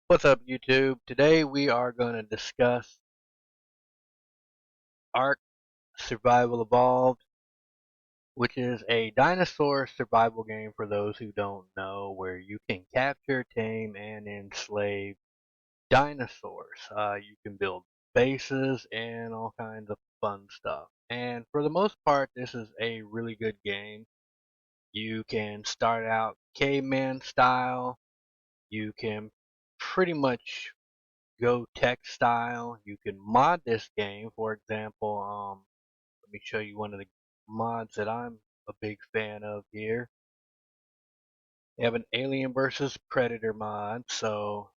What's up, YouTube? Today we are going to discuss Ark Survival Evolved, which is a dinosaur survival game for those who don't know, where you can capture, tame, and enslave dinosaurs. You can build bases and all kinds of fun stuff. And for the most part, this is a really good game. You can start out caveman style. You can pretty much go tech style. You can mod this game. For example, let me show you one of the mods that I'm a big fan of here. They have an Alien versus Predator mod. So,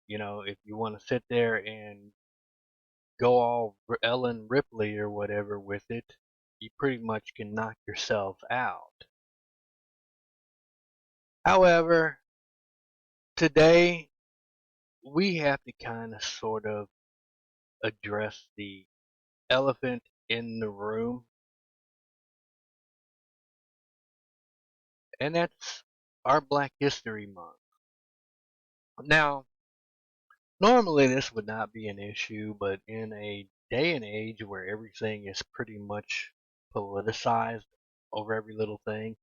if you want to sit there and go all Ellen Ripley or whatever with it, you pretty much can knock yourself out. However, today we have to kind of sort of address the elephant in the room, and that's our Black History Month. Now, normally this would not be an issue, but in a day and age where everything is pretty much politicized over every little thing,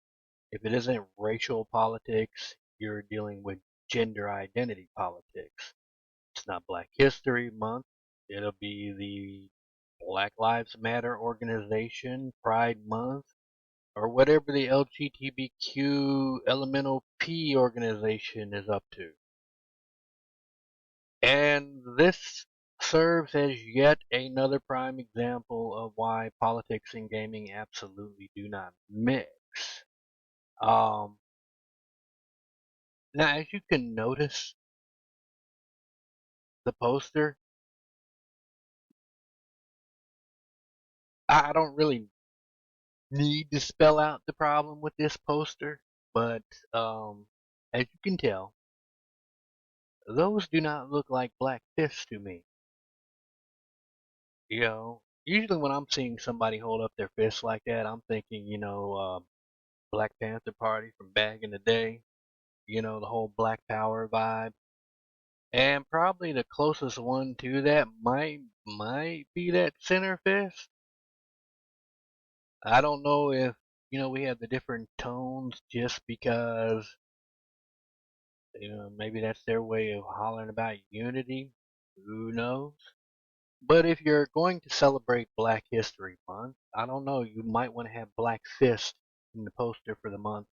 if it isn't racial politics, you're dealing with gender identity politics. It's not Black History Month. It'll be the Black Lives Matter organization, Pride Month, or whatever the LGBTQ Elemental P organization is up to. And this serves as yet another prime example of why politics and gaming absolutely do not mix. Um, Now, as you can notice, the poster, I don't really need to spell out the problem with this poster, but as you can tell, those do not look like black fists to me. Usually when I'm seeing somebody hold up their fist like that, I'm thinking, Black Panther Party from back in the day, the whole Black Power vibe. And probably the closest one to that might be that center fist. I don't know if, we have the different tones just because, maybe that's their way of hollering about unity. Who knows? But if you're going to celebrate Black History Month, I don't know, you might want to have Black Fist in the poster for the month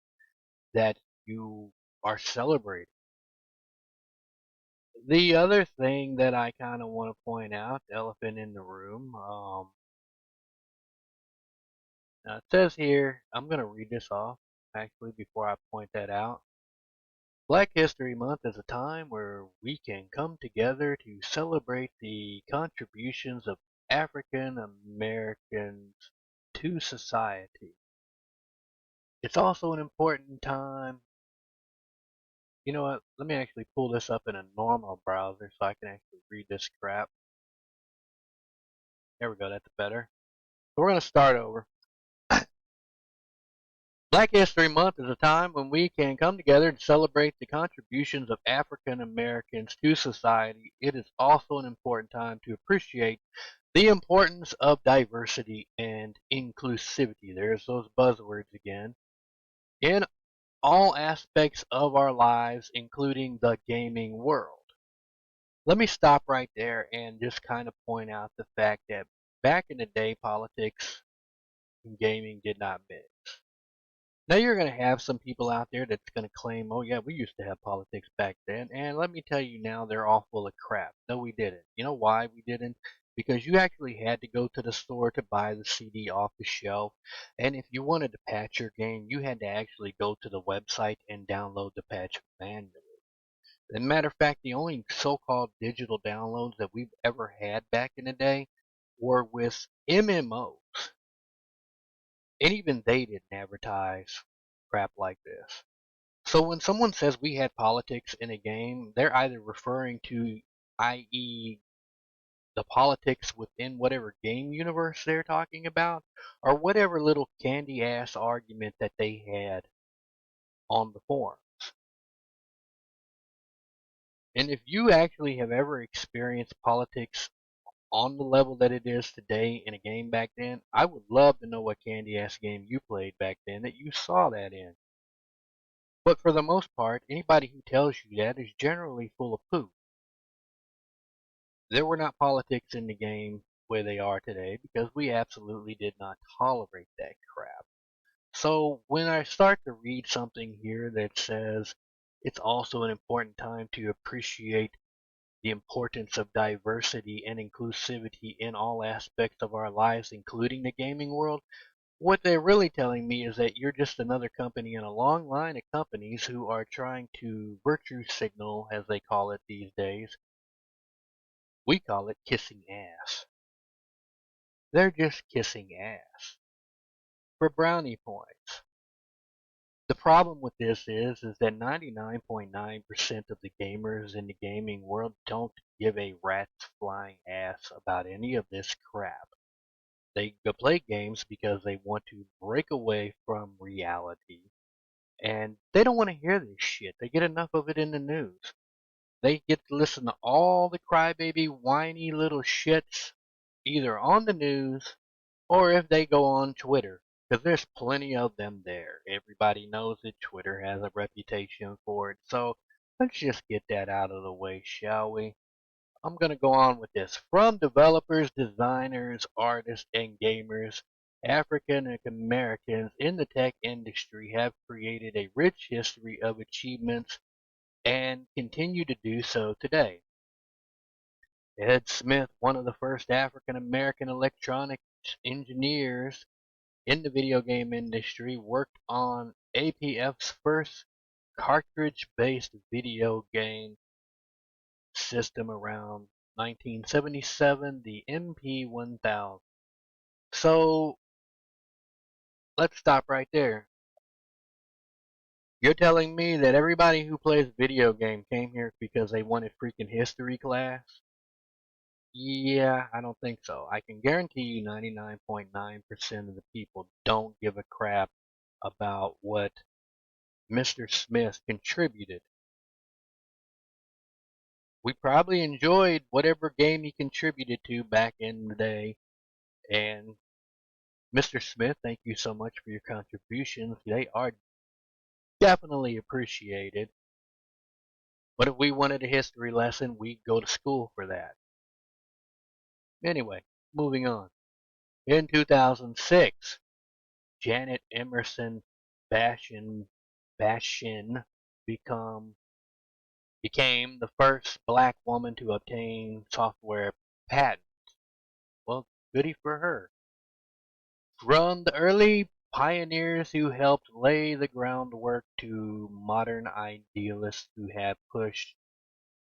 that you are celebrating. The other thing that I kind of want to point out, the elephant in the room, now it says here, I'm going to read this off actually before I point that out. Black History Month is a time where we can come together to celebrate the contributions of African Americans to society. It's also an important time. You know what? Let me actually pull this up in a normal browser so I can actually read this crap. There we go, that's better. So we're going to start over. Black History Month is a time when we can come together and celebrate the contributions of African Americans to society. It is also an important time to appreciate the importance of diversity and inclusivity. There's those buzzwords again. In all aspects of our lives, including the gaming world. Let me stop right there and just kind of point out the fact that back in the day, politics and gaming did not mix. Now you're going to have some people out there that's going to claim, oh yeah, we used to have politics back then. And let me tell you now, they're all full of crap. No, we didn't. You know why we didn't? Because you actually had to go to the store to buy the CD off the shelf. And if you wanted to patch your game, you had to actually go to the website and download the patch manually. As a matter of fact, the only so-called digital downloads that we've ever had back in the day were with MMOs. And even they didn't advertise crap like this. So when someone says we had politics in a game, they're either referring to, i.e., the politics within whatever game universe they're talking about, or whatever little candy ass argument that they had on the forum. And if you actually have ever experienced politics on the level that it is today in a game back then, I would love to know what candy ass game you played back then that you saw that in. But for the most part, anybody who tells you that is generally full of poo. There were not politics in the game where they are today because we absolutely did not tolerate that crap. So when I start to read something here that says it's also an important time to appreciate the importance of diversity and inclusivity in all aspects of our lives, including the gaming world, what they're really telling me is that you're just another company in a long line of companies who are trying to virtue signal, as they call it these days. We call it kissing ass. They're just kissing ass for brownie points. The problem with this is that 99.9% of the gamers in the gaming world don't give a rat's flying ass about any of this crap. They go play games because they want to break away from reality. And they don't want to hear this shit. They get enough of it in the news. They get to listen to all the crybaby, whiny little shits either on the news or if they go on Twitter. Because there's plenty of them there. Everybody knows that Twitter has a reputation for it. So let's just get that out of the way, shall we? I'm going to go on with this. From developers, designers, artists, and gamers, African Americans in the tech industry have created a rich history of achievements and continue to do so today. Ed Smith, one of the first African American electronics engineers in the video game industry, worked on APF's first cartridge-based video game system around 1977, the MP1000. So let's stop right there. You're telling me that everybody who plays video game came here because they wanted freaking history class? Yeah, I don't think so. I can guarantee you 99.9% of the people don't give a crap about what Mr. Smith contributed. We probably enjoyed whatever game he contributed to back in the day. And Mr. Smith, thank you so much for your contributions. They are definitely appreciated. But if we wanted a history lesson, we'd go to school for that. Anyway, moving on. In 2006, Janet Emerson Bashin became the first black woman to obtain software patent. Well, goody for her. From the early pioneers who helped lay the groundwork to modern idealists who have pushed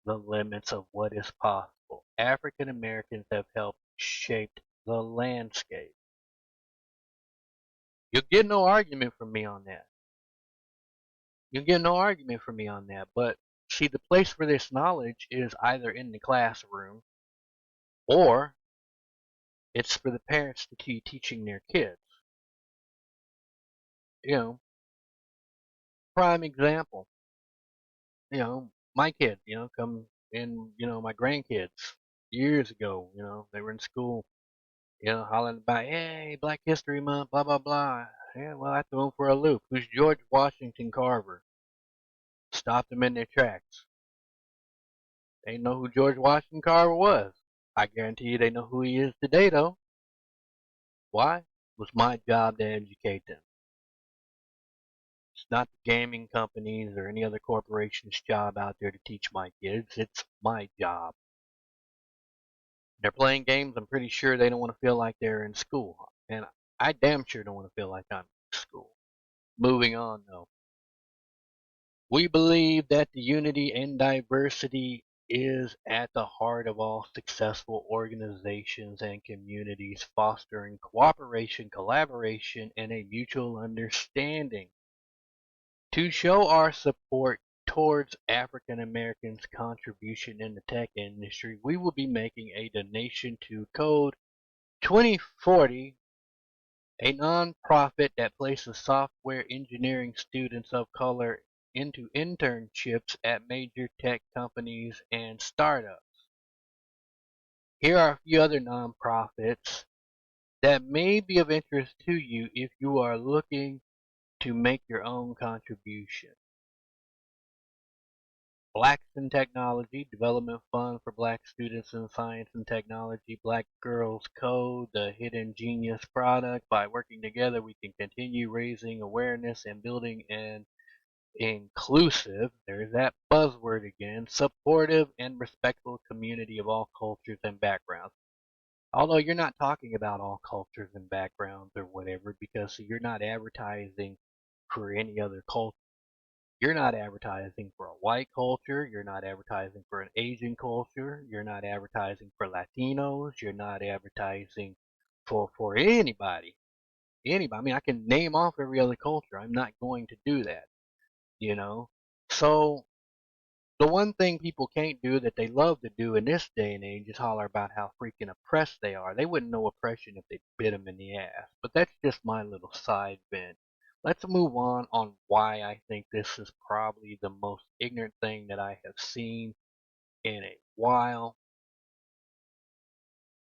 the limits of what is possible, African Americans have helped shape the landscape. You'll get no argument from me on that. You'll get no argument from me on that. But see, the place for this knowledge is either in the classroom or it's for the parents to be teaching their kids. You know, prime example. My kids, come in, my grandkids years ago, they were in school, hollering about, hey, Black History Month, blah, blah, blah. Yeah, well, I threw them for a loop. Who's George Washington Carver? Stopped them in their tracks. They know who George Washington Carver was. I guarantee you they know who he is today, though. Why? It was my job to educate them. It's not the gaming companies or any other corporation's job out there to teach my kids. It's my job. They're playing games. I'm pretty sure they don't want to feel like they're in school. And I damn sure don't want to feel like I'm in school. Moving on, though. We believe that the unity and diversity is at the heart of all successful organizations and communities, fostering cooperation, collaboration, and a mutual understanding. To show our support towards African Americans' contribution in the tech industry, we will be making a donation to Code 2040, a non-profit that places software engineering students of color into internships at major tech companies and startups. Here are a few other nonprofits that may be of interest to you if you are looking to make your own contribution. Blacks in Technology, Development Fund for Black Students in Science and Technology, Black Girls Code, the Hidden Genius Product. By working together, we can continue raising awareness and building an inclusive, there's that buzzword again, supportive and respectful community of all cultures and backgrounds. Although you're not talking about all cultures and backgrounds or whatever, because you're not advertising for any other culture. You're not advertising for a white culture. You're not advertising for an Asian culture. You're not advertising for Latinos. You're not advertising for anybody. Anybody. I mean, I can name off every other culture. I'm not going to do that, you know. So the one thing people can't do that they love to do in this day and age is holler about how freaking oppressed they are. They wouldn't know oppression if they bit them in the ass. But that's just my little side vent. Let's move on why I think this is probably the most ignorant thing that I have seen in a while,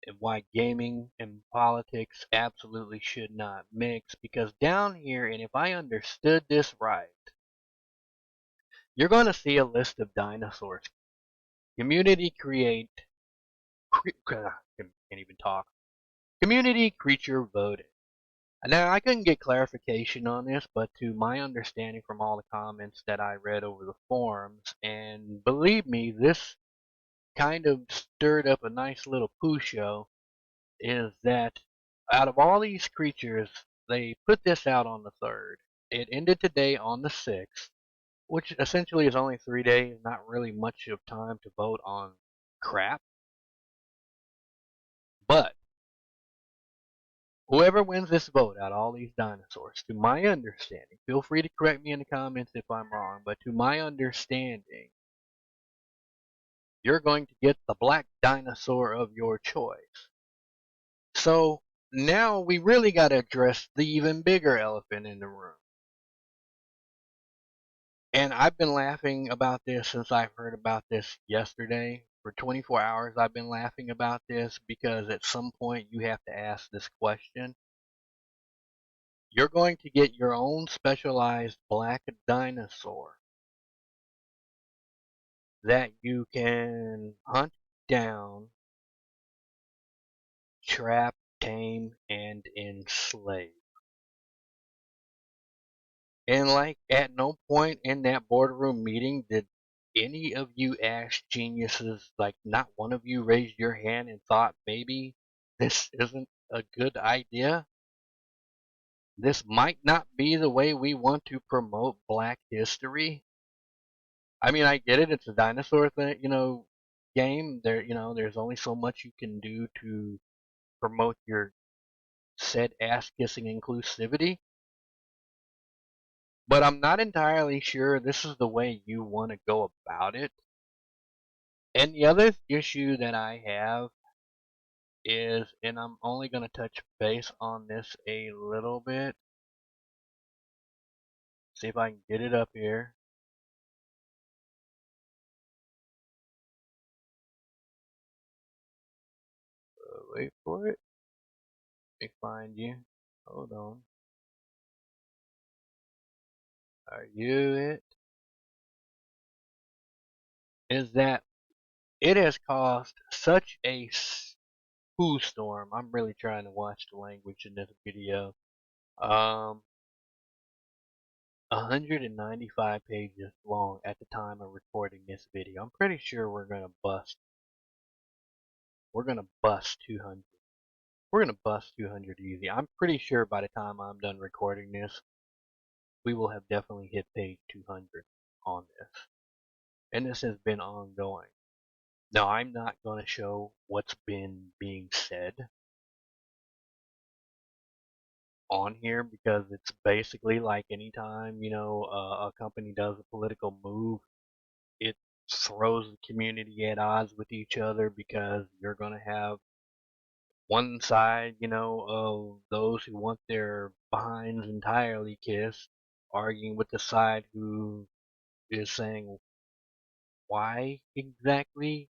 and why gaming and politics absolutely should not mix. Because down here, and if I understood this right, you're going to see a list of dinosaurs. Community create can't even talk. Community creature voted. Now, I couldn't get clarification on this, but to my understanding from all the comments that I read over the forums, and believe me, this kind of stirred up a nice little poo show, is that out of all these creatures, they put this out on the 3rd. It ended today on the 6th, which essentially is only 3 days, not really much of time to vote on crap. But whoever wins this vote out of all these dinosaurs, to my understanding, feel free to correct me in the comments if I'm wrong, but to my understanding, you're going to get the black dinosaur of your choice. So now we really got to address the even bigger elephant in the room. And I've been laughing about this since I heard about this yesterday. For 24 hours, I've been laughing about this because at some point you have to ask this question. You're going to get your own specialized black dinosaur that you can hunt down, trap, tame, and enslave. And like at no point in that boardroom meeting did any of you ash geniuses, like not one of you raised your hand and thought maybe this isn't a good idea? This might not be the way we want to promote black history. I mean, I get it. It's a dinosaur thing, game. There's only so much you can do to promote your said ass kissing inclusivity. But I'm not entirely sure this is the way you want to go about it. And the other issue that I have is, and I'm only going to touch base on this a little bit. See if I can get it up here. Wait for it. Let me find you. Hold on. Are you it? Is that it has caused such a poo storm. I'm really trying to watch the language in this video. 195 pages long at the time of recording this video. I'm pretty sure we're gonna bust. We're gonna bust 200. We're gonna bust 200 easy. I'm pretty sure by the time I'm done recording this, we will have definitely hit page 200 on this. And this has been ongoing. Now, I'm not gonna show what's been being said on here because it's basically like anytime a company does a political move, it throws the community at odds with each other because you're going to have one side, of those who want their behinds entirely kissed, arguing with the side who is saying, why exactly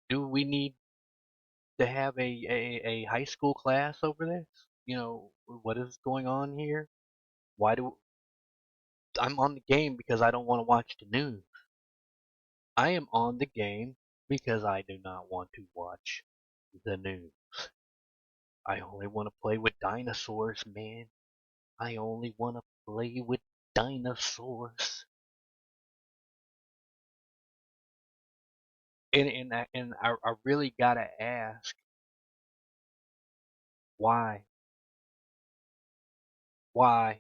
do we need to have a high school class over this? What is going on here? Why do I'm on the game because I don't want to watch the news. I am on the game because I do not want to watch the news. I only want to play with dinosaurs, man. I only want to play with dinosaurs. And I really gotta ask, why? Why?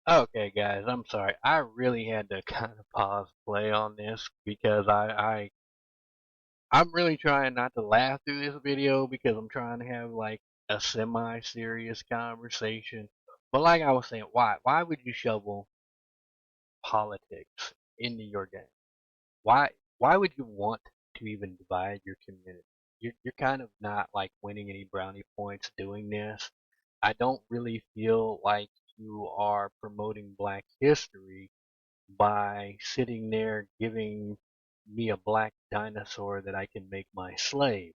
Okay, guys, I'm sorry. I really had to kind of pause play on this because I'm really trying not to laugh through this video because I'm trying to have like a semi-serious conversation. But like I was saying, why? Why would you shovel politics into your game? Why? Why would you want to even divide your community? You're kind of not like winning any brownie points doing this. I don't really feel like you are promoting Black history by sitting there giving me a black dinosaur that I can make my slave.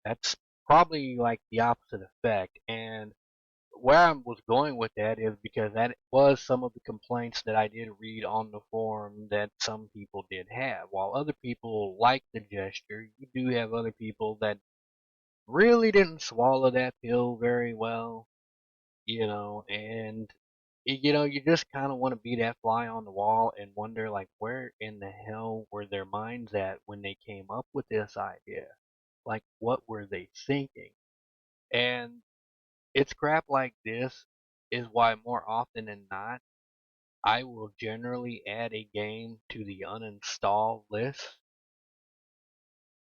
That's probably like the opposite effect. And where I was going with that is because that was some of the complaints that I did read on the forum that some people did have. While other people liked the gesture, you do have other people that really didn't swallow that pill very well, and you just kind of want to be that fly on the wall and wonder like where in the hell were their minds at when they came up with this idea? Like what were they thinking? And it's crap like this is why more often than not I will generally add a game to the uninstall list.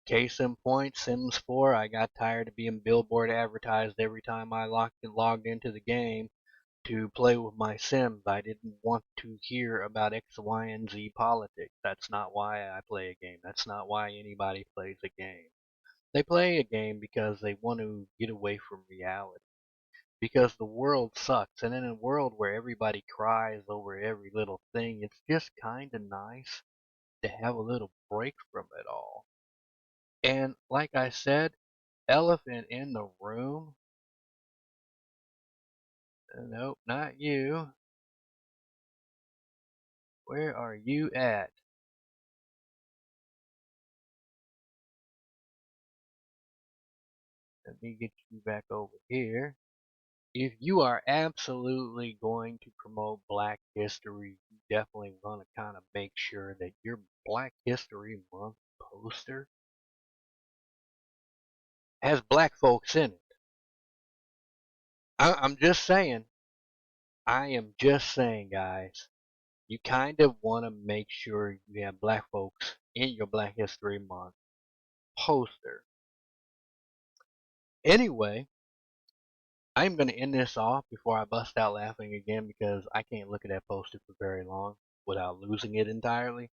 Case in point, Sims 4, I got tired of being billboard advertised every time I logged into the game to play with my Sims. I didn't want to hear about X, Y, and Z politics. That's not why I play a game. That's not why anybody plays a game. They play a game because they want to get away from reality. Because the world sucks. And in a world where everybody cries over every little thing, it's just kind of nice to have a little break from it all. And like I said, elephant in the room. Nope, not you. Where are you at? Let me get you back over here. If you are absolutely going to promote Black History, you definitely want to kind of make sure that your Black History Month poster has black folks in it. I'm just saying, I am just saying, guys, you kind of want to make sure you have black folks in your Black History Month poster. Anyway, I'm going to end this off before I bust out laughing again because I can't look at that poster for very long without losing it entirely.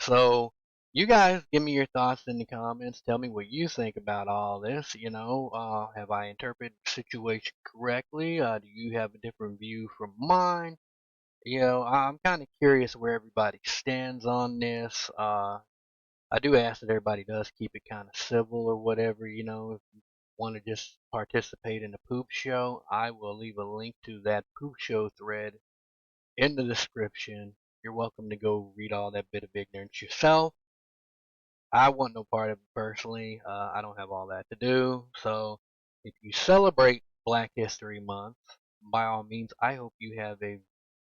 So, you guys give me your thoughts in the comments. Tell me what you think about all this. Have I interpreted the situation correctly? Do you have a different view from mine? I'm kind of curious where everybody stands on this. I do ask that everybody does keep it kind of civil or whatever. If you want to just participate in the poop show, I will leave a link to that poop show thread in the description. You're welcome to go read all that bit of ignorance yourself. I want no part of it personally. I don't have all that to do. So if you celebrate Black History Month, by all means, I hope you have a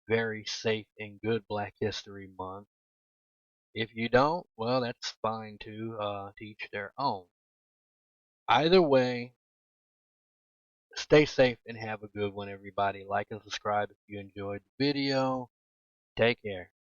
very safe and good Black History Month. If you don't, well, that's fine too. To each their own. Either way, stay safe and have a good one, everybody. Like and subscribe if you enjoyed the video. Take care.